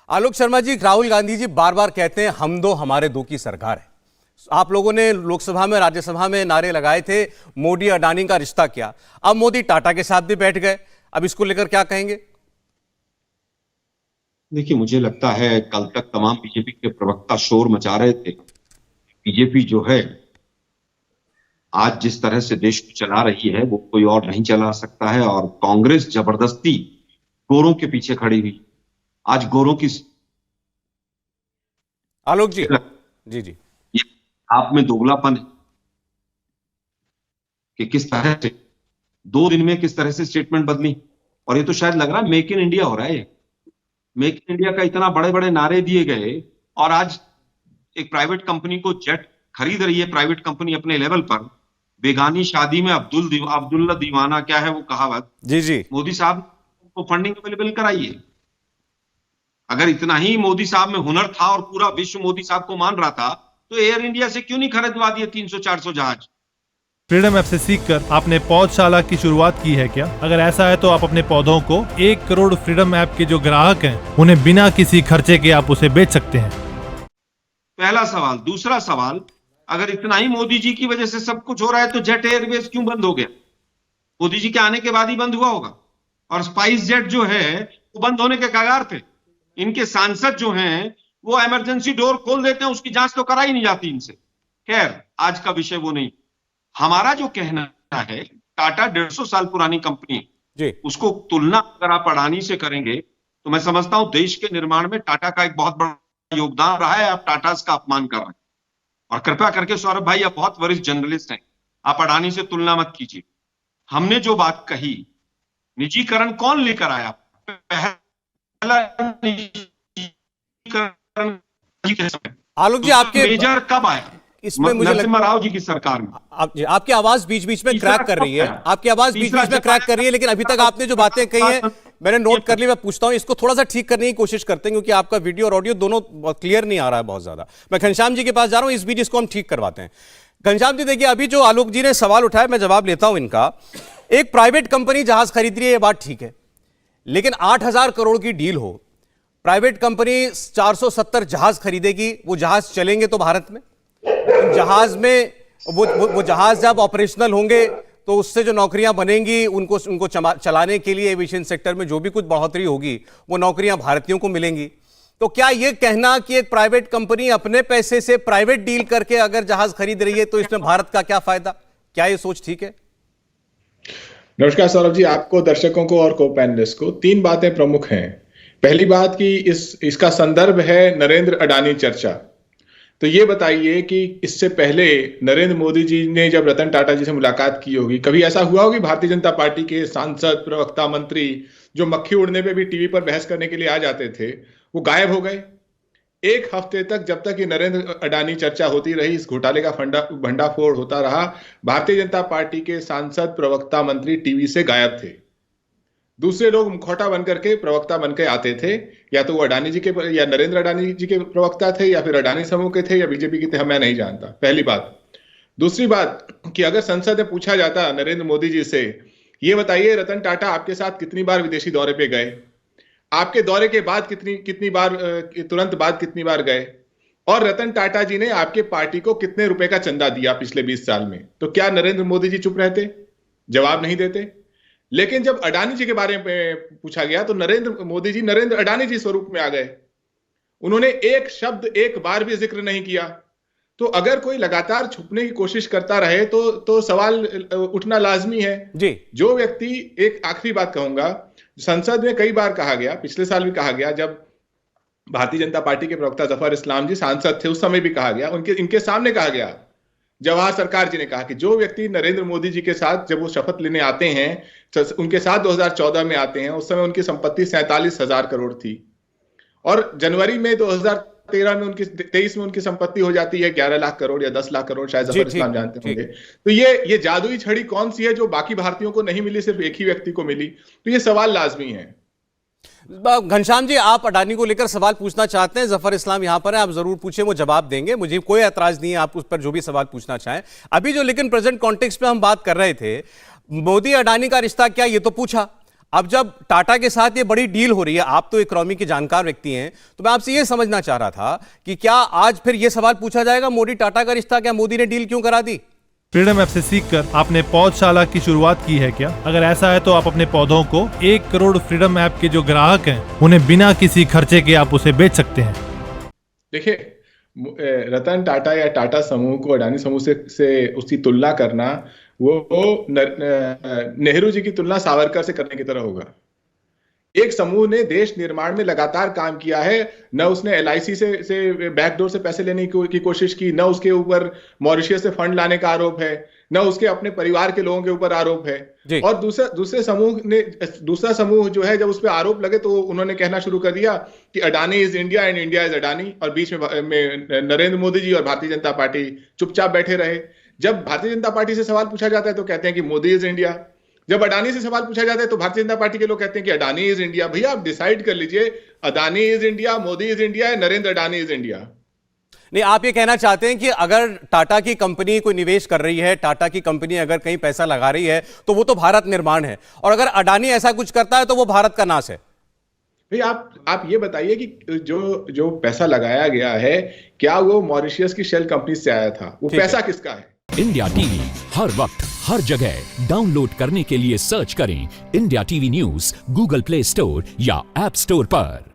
आलोक शर्मा जी, राहुल गांधी जी बार बार कहते हैं हम दो हमारे दो की सरकार है। आप लोगों ने लोकसभा में राज्यसभा में नारे लगाए थे मोदी अडानी का रिश्ता क्या। अब मोदी टाटा के साथ भी बैठ गए, अब इसको लेकर क्या कहेंगे? देखिए, मुझे लगता है कल तक तमाम बीजेपी के प्रवक्ता शोर मचा रहे थे। बीजेपी जो है आज जिस तरह से देश को चला रही है वो कोई और नहीं चला सकता है, और कांग्रेस जबरदस्ती गोरों के पीछे खड़ी हुई। आज गोरों की आलोक जी जी जी ये आप में दोगलापन है कि किस तरह से 2 दिन में किस तरह से स्टेटमेंट बदली। और ये तो शायद लग रहा है मेक इन इंडिया हो रहा है। मेक इन इंडिया का इतना बड़े बड़े नारे दिए गए और आज एक प्राइवेट कंपनी को जेट खरीद रही है प्राइवेट कंपनी अपने लेवल पर। बेगानी शादी में अब्दुल्ला दीवाना, क्या है वो कहावत। जी जी मोदी साहब को फंडिंग अवेलेबल कराइए। अगर इतना ही मोदी साहब में हुनर था और पूरा विश्व मोदी साहब को मान रहा था तो एयर इंडिया से क्यों नहीं खरीदवा दिए 300-400 जहाज। फ्रीडम ऐप से सीखकर आपने पौधशाला की शुरुआत की है क्या? अगर ऐसा है तो आप अपने पौधों को 1 करोड़ फ्रीडम ऐप के जो ग्राहक हैं उन्हें बिना किसी खर्चे के आप उसे बेच सकते हैं। पहला सवाल। दूसरा सवाल, अगर इतना ही मोदी जी की वजह से सब कुछ हो रहा है तो जेट एयरवेज क्यों बंद हो गया? मोदी जी के आने के बाद ही बंद हुआ होगा। और स्पाइस जेट जो है वो बंद होने के कगार पे। इनके सांसद जो हैं वो इमरजेंसी डोर खोल देते हैं, उसकी जांच तो कराई नहीं जाती इनसे। खैर, आज का विषय वो नहीं। हमारा जो कहना है, टाटा 150 साल पुरानी कंपनी जी, उसको तुलना अगर आप अडानी से करेंगे तो मैं समझता हूं देश के निर्माण में टाटा का एक बहुत बड़ा योगदान रहा है। आप टाटा का अपमान कर रहे हैं। और कृपया करके सौरभ भाई, आप बहुत वरिष्ठ जर्नलिस्ट हैं, आप अडानी से तुलना मत कीजिए। हमने जो बात कही, निजीकरण कौन लेकर आया? पहला निजीकरण आलोक जी आपके मेजर कब आया? इसमें मुझे नरसिम्हा राव जी की सरकार में। आपकी आवाज बीच बीच में क्रैक कर रही है। आपकी आवाज बीच बीच में क्रैक कर रही है, लेकिन अभी तक आपने जो बातें कही हैं मैंने नोट कर ली। मैं पूछता हूं, इसको थोड़ा सा ठीक करने की कोशिश करते हैं क्योंकि आपका वीडियो और ऑडियो दोनों क्लियर नहीं आ रहा है बहुत ज्यादा। मैं घनश्याम जी के पास जा रहा हूं, इस बीच इसको हम ठीक करवाते हैं। घनश्याम जी देखिए, अभी जो आलोक जी ने सवाल उठाया मैं जवाब लेता हूं इनका। एक प्राइवेट कंपनी जहाज खरीद रही है, ये बात ठीक है, लेकिन 8,000 करोड़ की डील हो, प्राइवेट कंपनी 470 जहाज खरीदेगी, वो जहाज चलेंगे तो भारत में? जहाज में वो जहाज जब ऑपरेशनल होंगे तो उससे जो नौकरियां बनेंगी उनको चलाने के लिए एविएशन सेक्टर में जो भी कुछ बढ़ोतरी होगी वो नौकरियां भारतीयों को मिलेंगी। तो क्या ये कहना कि एक प्राइवेट कंपनी अपने पैसे से प्राइवेट डील करके अगर जहाज खरीद रही है तो इसमें भारत का क्या फायदा? क्या ये सोच ठीक है? नमस्कार सौरभ जी, आपको, दर्शकों को और को पैनलिस्ट को 3 बातें प्रमुख हैं। पहली बात कि इसका संदर्भ है नरेंद्र अडानी चर्चा। तो ये बताइए कि इससे पहले नरेंद्र मोदी जी ने जब रतन टाटा जी से मुलाकात की होगी, कभी ऐसा हुआ होगी भारतीय जनता पार्टी के सांसद, प्रवक्ता, मंत्री जो मक्खी उड़ने पे भी टीवी पर बहस करने के लिए आ जाते थे, वो गायब हो गए? 1 हफ्ते तक, जब तक ये नरेंद्र अडानी चर्चा होती रही, इस घोटाले का भंडाफोड़ होता रहा, भारतीय जनता पार्टी के सांसद, प्रवक्ता, मंत्री टीवी से गायब थे। दूसरे लोग मुखौटा बनकर के प्रवक्ता बनकर आते थे, या तो वो अडानी जी के या नरेंद्र अडानी जी के प्रवक्ता थे, या फिर अडानी समूह के थे, या बीजेपी के थे, मैं नहीं जानता। पहली बात। दूसरी बात कि अगर संसद में पूछा जाता नरेंद्र मोदी जी से, ये बताइए रतन टाटा आपके साथ कितनी बार विदेशी दौरे पे गए, आपके दौरे के बाद कितनी बार, तुरंत बाद कितनी बार गए, और रतन टाटा जी ने आपके पार्टी को कितने रुपए का चंदा दिया पिछले 20 साल में, तो क्या नरेंद्र मोदी जी चुप रहते, जवाब नहीं देते? लेकिन जब अडानी जी के बारे में पूछा गया तो नरेंद्र मोदी जी नरेंद्र अडानी जी स्वरूप में आ गए। उन्होंने एक शब्द, एक बार भी जिक्र नहीं किया। तो अगर कोई लगातार छुपने की कोशिश करता रहे तो सवाल उठना लाजमी है जी। जो व्यक्ति, एक आखिरी बात कहूंगा, संसद में कई बार कहा गया, पिछले साल भी कहा गया, जब भारतीय जनता पार्टी के प्रवक्ता जफर इस्लाम जी सांसद थे उस समय भी कहा गया, इनके सामने कहा गया, जवाहर सरकार जी ने कहा कि जो व्यक्ति नरेंद्र मोदी जी के साथ जब वो शपथ लेने आते हैं, उनके साथ 2014 में आते हैं, उस समय उनकी संपत्ति 47,000 करोड़ थी, और जनवरी में 2013 में 23 में उनकी संपत्ति हो जाती है 11 लाख करोड़ या 10 लाख करोड़, शायद जफर इस्लाम जानते होंगे। तो ये जादुई छड़ी कौन सी है जो बाकी भारतीयों को नहीं मिली, सिर्फ एक ही व्यक्ति को मिली? तो ये सवाल लाजमी है। घनश्याम जी, आप अडानी को लेकर सवाल पूछना चाहते हैं, जफर इस्लाम यहां पर है, आप जरूर पूछें, वो जवाब देंगे, मुझे कोई ऐतराज नहीं है, आप उस पर जो भी सवाल पूछना चाहें। अभी जो लेकिन प्रेजेंट कॉन्टेक्स्ट पे हम बात कर रहे थे, मोदी अडानी का रिश्ता क्या, ये तो पूछा। अब जब टाटा के साथ ये बड़ी डील हो रही है, आप तो इकोनॉमी के जानकार व्यक्ति हैं, तो मैं आपसे ये समझना चाह रहा था कि क्या आज फिर ये सवाल पूछा जाएगा मोदी टाटा का रिश्ता, क्या मोदी ने डील क्यों करा दी? फ्रीडम ऐप से सीखकर आपने पौधशाला की शुरुआत की है क्या? अगर ऐसा है तो आप अपने पौधों को 1 करोड़ फ्रीडम ऐप के जो ग्राहक हैं उन्हें बिना किसी खर्चे के आप उसे बेच सकते हैं। देखिए, रतन टाटा या टाटा समूह को अडानी समूह से उसकी तुलना करना वो नेहरू जी की तुलना सावरकर से करने की तरह होगा। एक समूह ने देश निर्माण में लगातार काम किया है, न उसने एलआईसी से बैकडोर से पैसे लेने की कोशिश की, न उसके ऊपर मॉरिशियस से फंड लाने का आरोप है, न उसके अपने परिवार के लोगों के ऊपर आरोप है। और दूसरा समूह जो है, जब उस पर आरोप लगे तो उन्होंने कहना शुरू कर दिया कि Adani is India and India is Adani, और बीच में नरेंद्र मोदी जी और भारतीय जनता पार्टी चुपचाप बैठे रहे। जब भारतीय जनता पार्टी से सवाल पूछा जाता है तो कहते हैं कि मोदी इज इंडिया, जब अडानी से सवाल पूछा जाता है तो भारतीय जनता पार्टी के लोग कहते हैं कि अडानी इज इंडिया। भैया आप डिसाइड कर लीजिए, Adani is India, Modi is India, Narendra Adani is India. नहीं, आप ये कहना चाहते हैं कि अगर टाटा की कंपनी कोई निवेश कर रही है, टाटा की कंपनी अगर कहीं पैसा लगा रही है तो वो तो भारत निर्माण है, और अगर अडानी ऐसा कुछ करता है तो वो भारत का नाश है। भाई आप ये बताइए कि जो पैसा लगाया गया है, क्या वो मॉरिशियस की शेल कंपनी से आया था? वो पैसा किसका है? इंडिया टीवी हर वक्त हर जगह डाउनलोड करने के लिए सर्च करें India TV news Google play store या ऐप स्टोर पर।